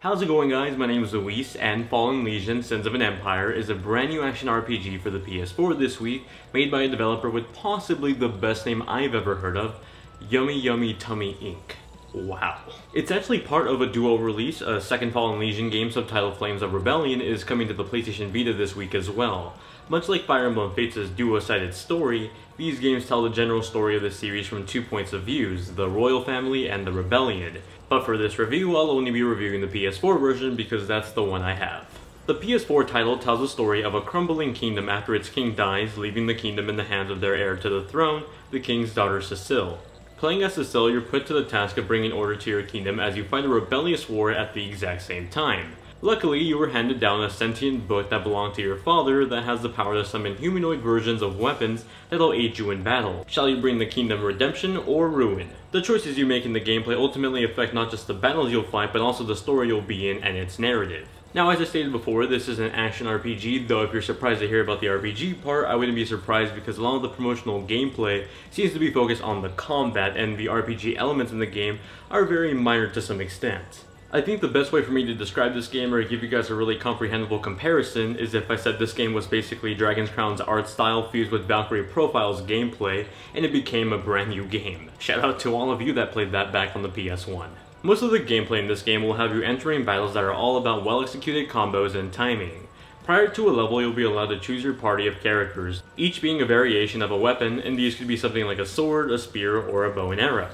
How's it going, guys? My name is Luis, and Fallen Legion Sins of an Empire is a brand new action RPG for the PS4 this week, made by a developer with possibly the best name I've ever heard of, Yummy Yummy Tummy Inc. Wow. It's actually part of a duo release. A second Fallen Legion game subtitled Flames of Rebellion is coming to the PlayStation Vita this week as well. Much like Fire Emblem Fates' duo-sided story, these games tell the general story of the series from two points of view, the Royal Family and the Rebellion. But for this review, I'll only be reviewing the PS4 version because that's the one I have. The PS4 title tells the story of a crumbling kingdom after its king dies, leaving the kingdom in the hands of their heir to the throne, the king's daughter Cecile. Playing as Cecile, you're put to the task of bringing order to your kingdom as you fight a rebellious war at the exact same time. Luckily, you were handed down a sentient book that belonged to your father that has the power to summon humanoid versions of weapons that'll aid you in battle. Shall you bring the kingdom redemption or ruin? The choices you make in the gameplay ultimately affect not just the battles you'll fight, but also the story you'll be in and its narrative. Now, as I stated before, this is an action RPG, though if you're surprised to hear about the RPG part, I wouldn't be surprised because a lot of the promotional gameplay seems to be focused on the combat, and the RPG elements in the game are very minor to some extent. I think the best way for me to describe this game or give you guys a really comprehensible comparison is if I said this game was basically Dragon's Crown's art style fused with Valkyrie Profile's gameplay, and it became a brand new game. Shout out to all of you that played that back on the PS1. Most of the gameplay in this game will have you entering battles that are all about well-executed combos and timing. Prior to a level, you'll be allowed to choose your party of characters, each being a variation of a weapon, and these could be something like a sword, a spear, or a bow and arrow.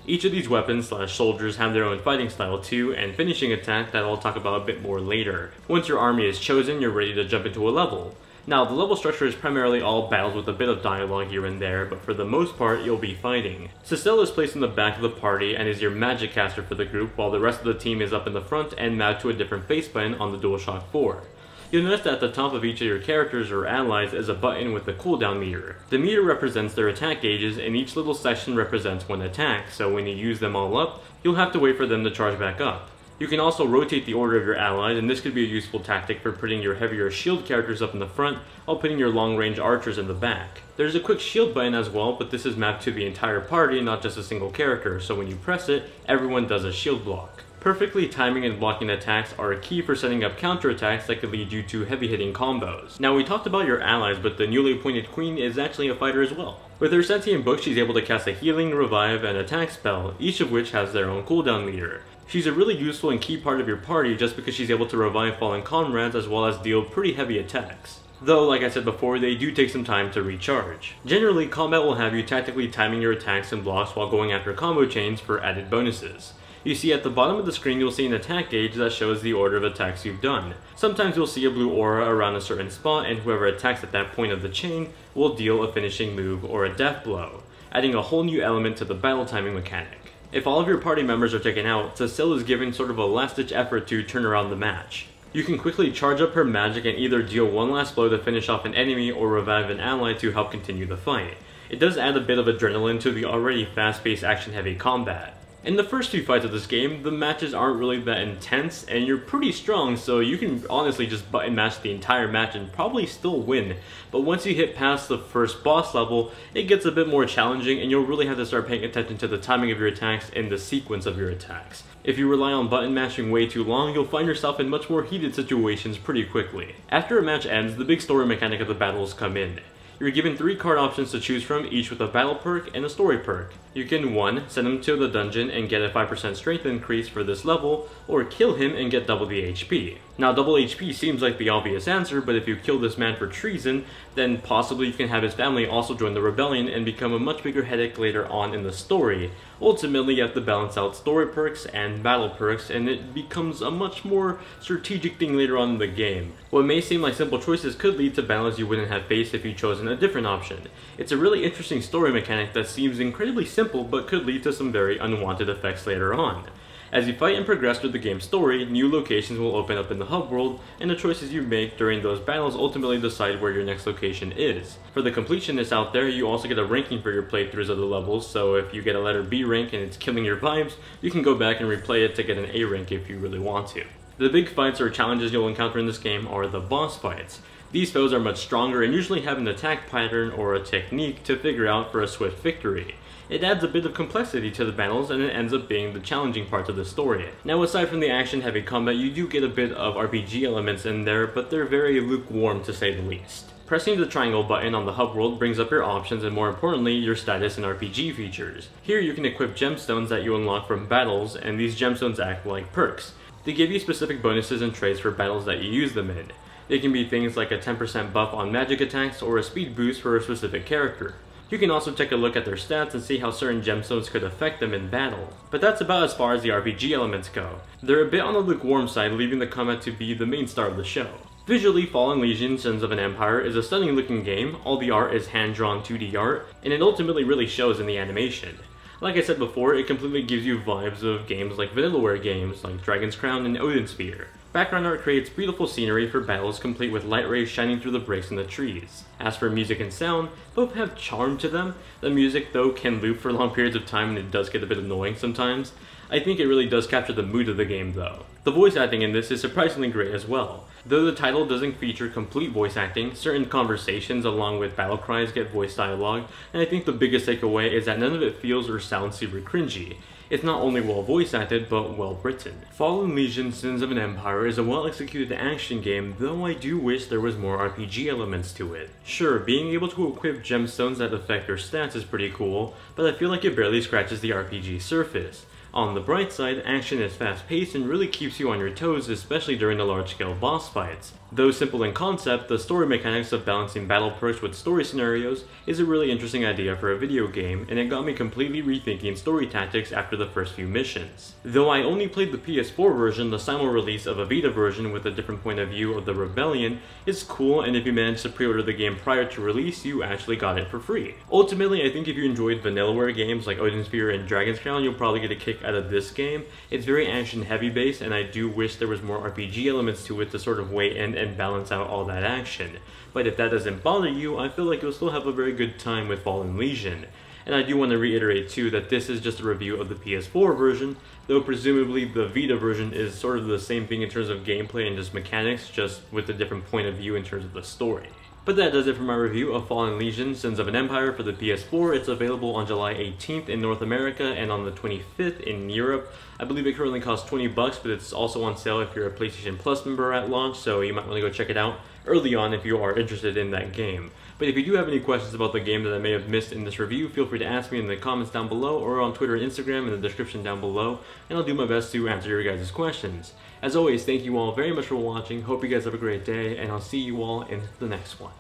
Each of these weapons/soldiers have their own fighting style too, and finishing attack that I'll talk about a bit more later. Once your army is chosen, you're ready to jump into a level. Now, the level structure is primarily all battles with a bit of dialogue here and there, but for the most part, you'll be fighting. Cecile is placed in the back of the party and is your magic caster for the group, while the rest of the team is up in the front and mapped to a different face button on the DualShock 4. You'll notice that at the top of each of your characters or allies is a button with a cooldown meter. The meter represents their attack gauges, and each little section represents one attack, so when you use them all up, you'll have to wait for them to charge back up. You can also rotate the order of your allies, and this could be a useful tactic for putting your heavier shield characters up in the front, while putting your long-range archers in the back. There's a quick shield button as well, but this is mapped to the entire party, not just a single character, so when you press it, everyone does a shield block. Perfectly timing and blocking attacks are a key for setting up counterattacks that could lead you to heavy-hitting combos. Now, we talked about your allies, but the newly appointed queen is actually a fighter as well. With her sentient book, she's able to cast a healing, revive, and attack spell, each of which has their own cooldown meter. She's a really useful and key part of your party just because she's able to revive fallen comrades as well as deal pretty heavy attacks. Though, like I said before, they do take some time to recharge. Generally, combat will have you tactically timing your attacks and blocks while going after combo chains for added bonuses. You see, at the bottom of the screen you'll see an attack gauge that shows the order of attacks you've done. Sometimes you'll see a blue aura around a certain spot, and whoever attacks at that point of the chain will deal a finishing move or a death blow, adding a whole new element to the battle timing mechanic. If all of your party members are taken out, Cecile is given sort of a last-ditch effort to turn around the match. You can quickly charge up her magic and either deal one last blow to finish off an enemy or revive an ally to help continue the fight. It does add a bit of adrenaline to the already fast-paced action-heavy combat. In the first few fights of this game, the matches aren't really that intense, and you're pretty strong, so you can honestly just button mash the entire match and probably still win. But once you hit past the first boss level, it gets a bit more challenging, and you'll really have to start paying attention to the timing of your attacks and the sequence of your attacks. If you rely on button mashing way too long, you'll find yourself in much more heated situations pretty quickly. After a match ends, the big story mechanic of the battles come in. You're given 3 card options to choose from, each with a battle perk and a story perk. You can 1. Send him to the dungeon and get a 5% strength increase for this level, or kill him and get double the HP. Now, double HP seems like the obvious answer, but if you kill this man for treason, then possibly you can have his family also join the rebellion and become a much bigger headache later on in the story. Ultimately, you have to balance out story perks and battle perks, and it becomes a much more strategic thing later on in the game. What may seem like simple choices could lead to battles you wouldn't have faced if you'd chosen a different option. It's a really interesting story mechanic that seems incredibly simple, but could lead to some very unwanted effects later on. As you fight and progress through the game's story, new locations will open up in the hub world, and the choices you make during those battles ultimately decide where your next location is. For the completionists out there, you also get a ranking for your playthroughs of the levels, so if you get a letter B rank and it's killing your vibes, you can go back and replay it to get an A rank if you really want to. The big fights or challenges you'll encounter in this game are the boss fights. These foes are much stronger and usually have an attack pattern or a technique to figure out for a swift victory. It adds a bit of complexity to the battles, and it ends up being the challenging parts of the story. Now, aside from the action-heavy combat, you do get a bit of RPG elements in there, but they're very lukewarm to say the least. Pressing the triangle button on the hub world brings up your options and, more importantly, your status and RPG features. Here you can equip gemstones that you unlock from battles, and these gemstones act like perks. They give you specific bonuses and traits for battles that you use them in. They can be things like a 10% buff on magic attacks or a speed boost for a specific character. You can also take a look at their stats and see how certain gemstones could affect them in battle. But that's about as far as the RPG elements go. They're a bit on the lukewarm side, leaving the combat to be the main star of the show. Visually, Fallen Legion Sins of an Empire is a stunning looking game. All the art is hand-drawn 2D art, and it ultimately really shows in the animation. Like I said before, it completely gives you vibes of games like Vanillaware games like Dragon's Crown and Odin Sphere. Background art creates beautiful scenery for battles complete with light rays shining through the breaks in the trees. As for music and sound, both have charm to them. The music though can loop for long periods of time and it does get a bit annoying sometimes. I think it really does capture the mood of the game though. The voice acting in this is surprisingly great as well. Though the title doesn't feature complete voice acting, certain conversations along with battle cries get voice dialogue, and I think the biggest takeaway is that none of it feels or sounds super cringy. It's not only well voice acted, but well written. Fallen Legion Sins of an Empire is a well executed action game, though I do wish there was more RPG elements to it. Sure, being able to equip gemstones that affect your stats is pretty cool, but I feel like it barely scratches the RPG surface. On the bright side, action is fast-paced and really keeps you on your toes, especially during the large-scale boss fights. Though simple in concept, the story mechanics of balancing battle perks with story scenarios is a really interesting idea for a video game, and it got me completely rethinking story tactics after the first few missions. Though I only played the PS4 version, the simul-release of a Vita version with a different point of view of the Rebellion is cool, and if you managed to pre-order the game prior to release, you actually got it for free. Ultimately, I think if you enjoyed Vanillaware games like Odin Sphere and Dragon's Crown, you'll probably get a kick out of this game. It's very action-heavy based, and I do wish there was more RPG elements to it to sort of weigh in and balance out all that action. But if that doesn't bother you, I feel like you'll still have a very good time with Fallen Legion. And I do want to reiterate too that this is just a review of the PS4 version, though presumably the Vita version is sort of the same thing in terms of gameplay and just mechanics, just with a different point of view in terms of the story. But that does it for my review of Fallen Legion Sins of an Empire for the PS4. It's available on July 18th in North America and on the 25th in Europe. I believe it currently costs $20, but it's also on sale if you're a PlayStation Plus member at launch, so you might want to go check it out early on if you are interested in that game. But if you do have any questions about the game that I may have missed in this review, feel free to ask me in the comments down below or on Twitter and Instagram in the description down below, and I'll do my best to answer your guys' questions. As always, thank you all very much for watching, hope you guys have a great day, and I'll see you all in the next one.